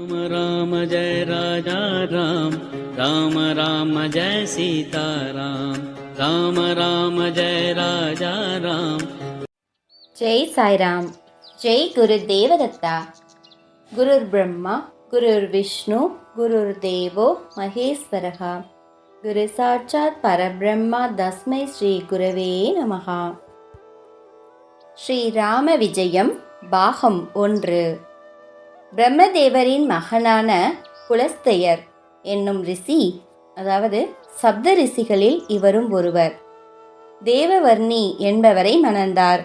राम राम जय राजा राम, राम राम जय सीता राम, राम राम जय राजा राम. जय साई राम. जय गुरु देवदत्ता. गुरुर् ब्रह्मा गुरुर् विष्णु गुरुर् देवो महेश्वरः. குரு சாட்சாத் பரபிரம்மா தஸ்மை ஸ்ரீ குரவே நமஹா. ஸ்ரீராம விஜயம் பாகம் 1. பிரம்மதேவரின் மகனான புலஸ்தயர் என்னும் ரிஷி, அதாவது சப்த ரிஷிகளில் இவரும் ஒருவர், தேவவர்ணி என்பவரை மணந்தார்.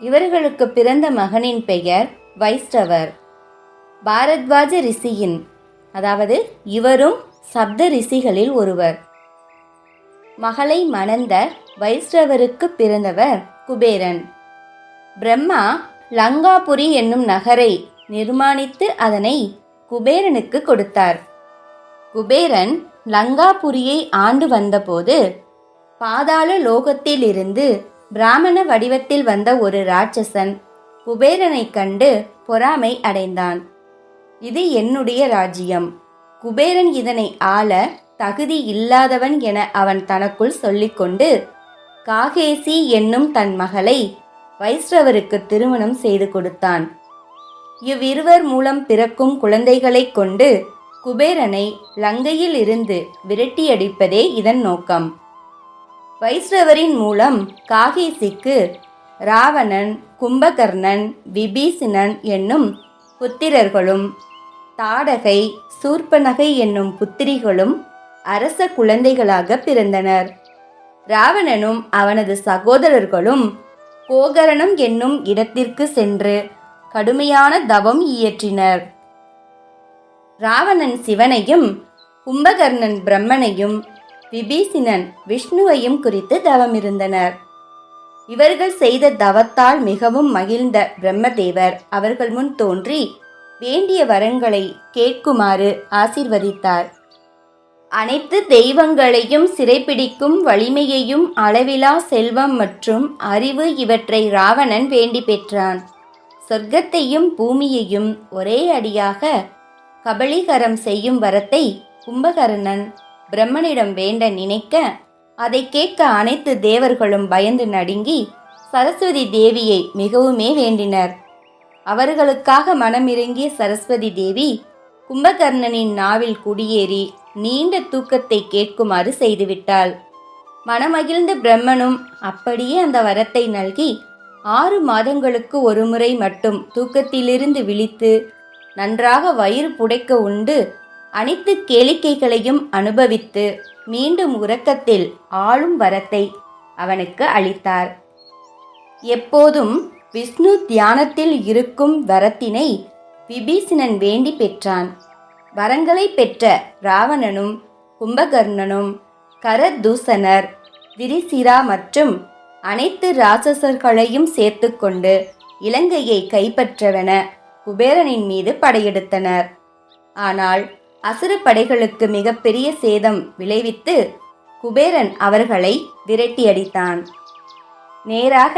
இவர்களுக்கு பிறந்த மகனின் பெயர் வைஷ்டவர். பாரத்வாஜ ரிஷியின், அதாவது இவரும் சப்த ரிஷிகளில் ஒருவர், மகளை மணந்த வைஷ்டவருக்கு பிறந்தவர் குபேரன். பிரம்மா லங்காபுரி என்னும் நகரை நிர்மாணித்து அதனை குபேரனுக்கு கொடுத்தார். குபேரன் லங்காபுரியை ஆண்டு வந்தபோது பாதாள லோகத்திலிருந்து பிராமண வடிவத்தில் வந்த ஒரு ராட்சசன் குபேரனை கண்டு பொறாமை அடைந்தான். இது என்னுடைய ராஜ்யம், குபேரன் இதனை ஆள தகுதி இல்லாதவன் என அவன் தனக்குள் சொல்லிக்கொண்டு காகேசி என்னும் தன் மகளை வைஷ்ணவருக்கு திருமணம் செய்து கொடுத்தான். இவ்விருவர் மூலம் பிறக்கும் குழந்தைகளை கொண்டு குபேரனை லங்கையில் இருந்து விரட்டியடிப்பதே இதன் நோக்கம். வைஷ்ணவரின் மூலம் காகேசிக்கு ராவணன், கும்பகர்ணன், விபீஷணன் என்னும் புத்திரர்களும் தாடகை, சூர்பனகை என்னும் புத்திரிகளும் அரச குழந்தைகளாக பிறந்தனர். ராவணனும் அவனது சகோதரர்களும் கோகரணம் என்னும் இடத்திற்கு சென்று கடுமையான தவம் இயற்றினர். ராவணன் சிவனையும், கும்பகர்ணன் பிரம்மனையும், விபீஷணன் விஷ்ணுவையும் குறித்து தவமிருந்தனர். இவர்கள் செய்த தவத்தால் மிகவும் மகிழ்ந்த பிரம்மதேவர் அவர்கள் முன் தோன்றி வேண்டிய வரங்களை கேட்குமாறு ஆசீர்வதித்தார். அனைத்து தெய்வங்களையும் சிறைப்பிடிக்கும் வலிமையையும் அளவிலா செல்வம் மற்றும் அறிவு இவற்றை ராவணன் வேண்டி பெற்றான். சொர்க்கத்தையும் பூமியையும் ஒரே அடியாக கபளீகரம் செய்யும் வரத்தை கும்பகர்ணன் பிரம்மனிடம் வேண்ட நினைக்க, அதை கேட்க அனைத்து தேவர்களும் பயந்து நடுங்கி சரஸ்வதி தேவியை மிகவுமே வேண்டினர். அவர்களுக்காக மனமிறங்கிய சரஸ்வதி தேவி கும்பகர்ணனின் நாவில் குடியேறி நீண்ட தூக்கத்தை கேட்குமாறு செய்துவிட்டாள். மனமகிழ்ந்த பிரம்மனும் அப்படியே அந்த வரத்தை நல்கி 6 மாதங்களுக்கு ஒரு முறை மட்டும் தூக்கத்திலிருந்து விழித்து நன்றாக வயிறு புடைக்க உண்டு அனைத்து கேளிக்கைகளையும் அனுபவித்து மீண்டும் உறக்கத்தில் ஆளும் வரத்தை அவனுக்கு அளித்தார். எப்போதும் விஷ்ணு தியானத்தில் இருக்கும் வரத்தினை விபீஷணன் வேண்டி பெற்றான். வரங்களை பெற்ற ராவணனும் கும்பகர்ணனும் கரதூசணர், திரிசிரா மற்றும் அனைத்து ராட்சசர்களையும் சேர்த்து கொண்டு இலங்கையை கைப்பற்றவென குபேரனின் மீது படையெடுத்தனர். ஆனால் அசுர படைகளுக்கு மிகப்பெரிய சேதம் விளைவித்து குபேரன் அவர்களை விரட்டியடித்தான். நேராக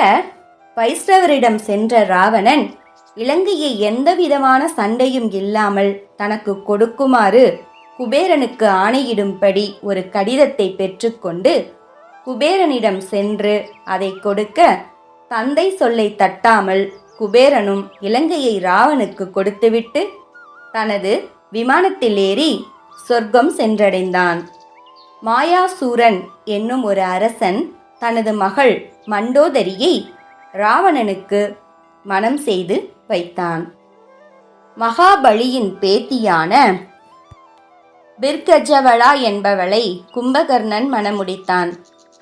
வைஷ்ணவரிடம் சென்ற ராவணன் இலங்கையை எந்தவிதமான சண்டையும் இல்லாமல் தனக்கு கொடுக்குமாறு குபேரனுக்கு ஆணையிடும்படி ஒரு கடிதத்தை பெற்றுக்கொண்டு குபேரனிடம் சென்று அதை கொடுக்க, தந்தை சொல்லை தட்டாமல் குபேரனும் இலங்கையை ராவனுக்கு கொடுத்துவிட்டு தனது விமானத்தில் ஏறி சொர்க்கம் சென்றடைந்தான். மாயாசூரன் என்னும் ஒரு அரசன் தனது மகள் மண்டோதரியை ராவணனுக்கு மணம் செய்து வைத்தான். மகாபலியின் பேத்தியான பிர்கஜவளா என்பவளை கும்பகர்ணன் மணமுடித்தான்.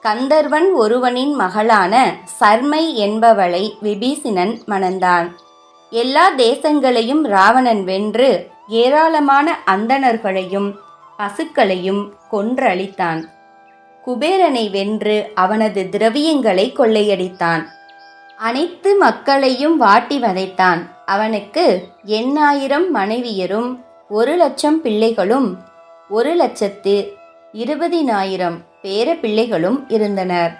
கந்தர்வன் ஒருவனின் மகளான சர்மை என்பவளை விபீஷணன் மணந்தான். எல்லா தேசங்களையும் ராவணன் வென்று ஏராளமான அந்தணர்களையும் பசுக்களையும் கொன்றழித்தான். குபேரனை வென்று அவனது திரவியங்களை கொள்ளையடித்தான். அனைத்து மக்களையும் வாட்டி வதைத்தான். அவனுக்கு 8000 மனைவியரும் 1,00,000 பிள்ளைகளும் 1,20,000 பேர பிள்ளைகளும் இருந்தனர்.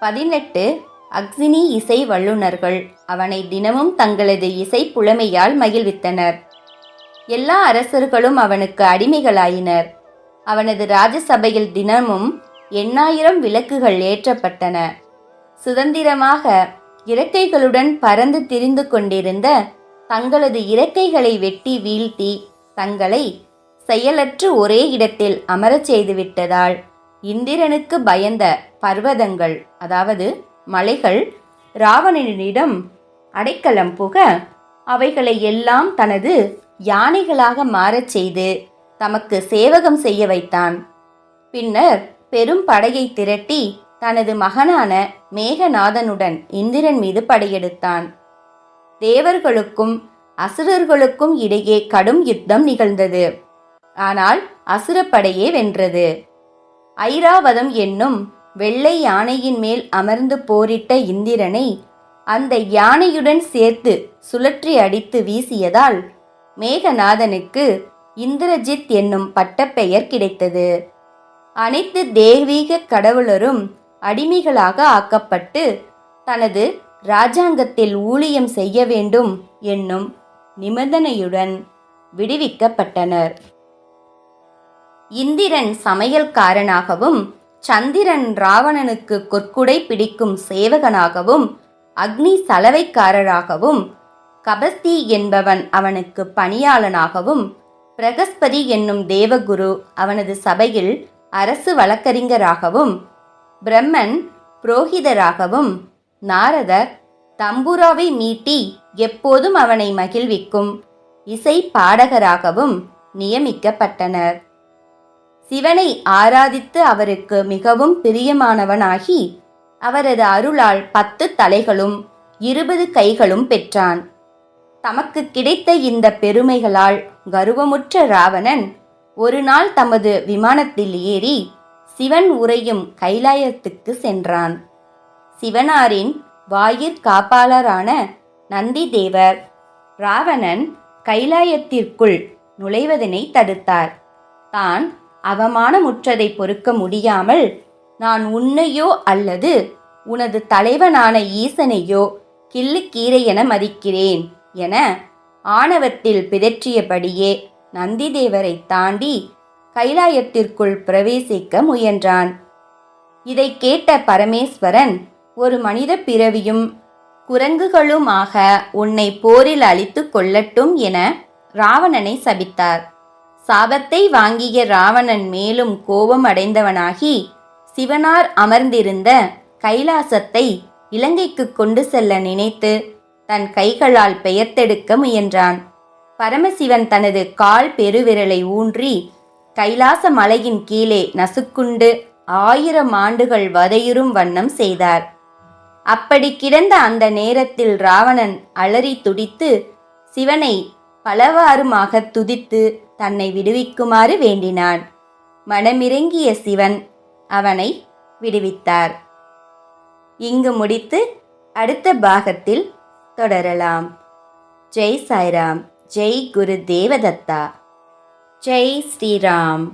18 அக்சினி இசை வல்லுநர்கள் அவனை தினமும் தங்களது இசை புலமையால் மகிழ்வித்தனர். எல்லா அரசர்களும் அவனுக்கு அடிமைகளாயினர். அவனது ராஜசபையில் தினமும் 8000 விளக்குகள் ஏற்றப்பட்டன. சுதந்திரமாக இறக்கைகளுடன் பறந்து திரிந்து கொண்டிருந்த தங்களது இறக்கைகளை வெட்டி வீழ்த்தி தங்களை செயலற்று ஒரே இடத்தில் அமரச் செய்துவிட்டதால் இந்திரனுக்கு பயந்த பர்வதங்கள், அதாவது மலைகள், ராவணனிடம் அடைக்கலம் புக அவைகளை எல்லாம் தனது யானைகளாக மாறச் செய்து தமக்கு சேவகம் செய்ய வைத்தான். பின்னர் பெரும் படையை திரட்டி தனது மகனான மேகநாதனுடன் இந்திரன் மீது படையெடுத்தான். தேவர்களுக்கும் அசுரர்களுக்கும் இடையே கடும் யுத்தம் நிகழ்ந்தது. ஆனால் அசுரப்படையே வென்றது. ஐராவதம் என்னும் வெள்ளை யானையின் மேல் அமர்ந்து போரிட்ட இந்திரனை அந்த யானையுடன் சேர்த்து சுழற்றி அடித்து வீசியதால் மேகநாதனுக்கு இந்திரஜித் என்னும் பட்டப்பெயர் கிடைத்தது. அனைத்து தெய்வீக கடவுளரும் அடிமைகளாக ஆக்கப்பட்டு தனது இராஜாங்கத்தில் ஊழியம் செய்ய வேண்டும் என்னும் நிபந்தனையுடன் விடுவிக்கப்பட்டனர். இந்திரன் சமையல்காரனாகவும், சந்திரன் ராவணனுக்கு கொற்குடை பிடிக்கும் சேவகனாகவும், அக்னி சலவைக்காரராகவும், கபஸ்தி என்பவன் அவனுக்கு பணியாளனாகவும், பிரகஸ்பதி என்னும் தேவகுரு அவனது சபையில் அரசு வழக்கறிஞராகவும், பிரம்மன் புரோகிதராகவும், நாரதர் தம்புராவை மீட்டி எப்போதும் அவனை மகிழ்விக்கும் இசை பாடகராகவும் நியமிக்கப்பட்டனர். சிவனை ஆராதித்து அவருக்கு மிகவும் பிரியமானவனாகி அவரது அருளால் 10 தலைகளும் 20 கைகளும் பெற்றான். தமக்கு கிடைத்த இந்த பெருமைகளால் கர்வமுற்ற ராவணன் ஒரு நாள் தமது விமானத்தில் ஏறி சிவன் உறையும் கைலாயத்துக்கு சென்றான். சிவனாரின் வாயிற்காப்பாளரான நந்தி தேவர் ராவணன் கைலாயத்திற்குள் நுழைவதனை தடுத்தார். தான் அவமானமுற்றதை பொறுக்க முடியாமல், நான் உன்னையோ அல்லது உனது தலைவனான ஈசனையோ கிள்ளுக்கீரை என மதிக்கிறேன் என ஆணவத்தில் பிதற்றியபடியே நந்திதேவரை தாண்டி கைலாயத்திற்குள் பிரவேசிக்க முயன்றான். இதை கேட்ட பரமேஸ்வரன், ஒரு மனித பிறவியும் குரங்குகளுமாக உன்னை போரில் அழித்து கொள்ளட்டும் என ராவணனை சபித்தார். சாபத்தை வாங்கிய ராவணன் மேலும் கோபம் அடைந்தவனாகி சிவனார் அமர்ந்திருந்த கைலாசத்தை இலங்கைக்கு கொண்டு செல்ல நினைத்து தன் கைகளால் பெயர்த்தெடுக்க முயன்றான். பரமசிவன் தனது கால் பெருவிரலை ஊன்றி கைலாச மலையின் கீழே நசுக்குண்டு 1000 ஆண்டுகள் வதையுறும் வண்ணம் செய்தார். அப்படி கிடந்த அந்த நேரத்தில் ராவணன் அலறி துடித்து சிவனை பலவாறுமாக துதித்து தன்னை விடுவிக்குமாறு வேண்டினான். மனமிறங்கிய சிவன் அவனை விடுவித்தார். இங்கு முடித்து அடுத்த பாகத்தில் தொடரலாம். ஜெய் சாய்ராம். ஜெய் குரு தேவதத்தா. ஜெய் ஸ்ரீராம்.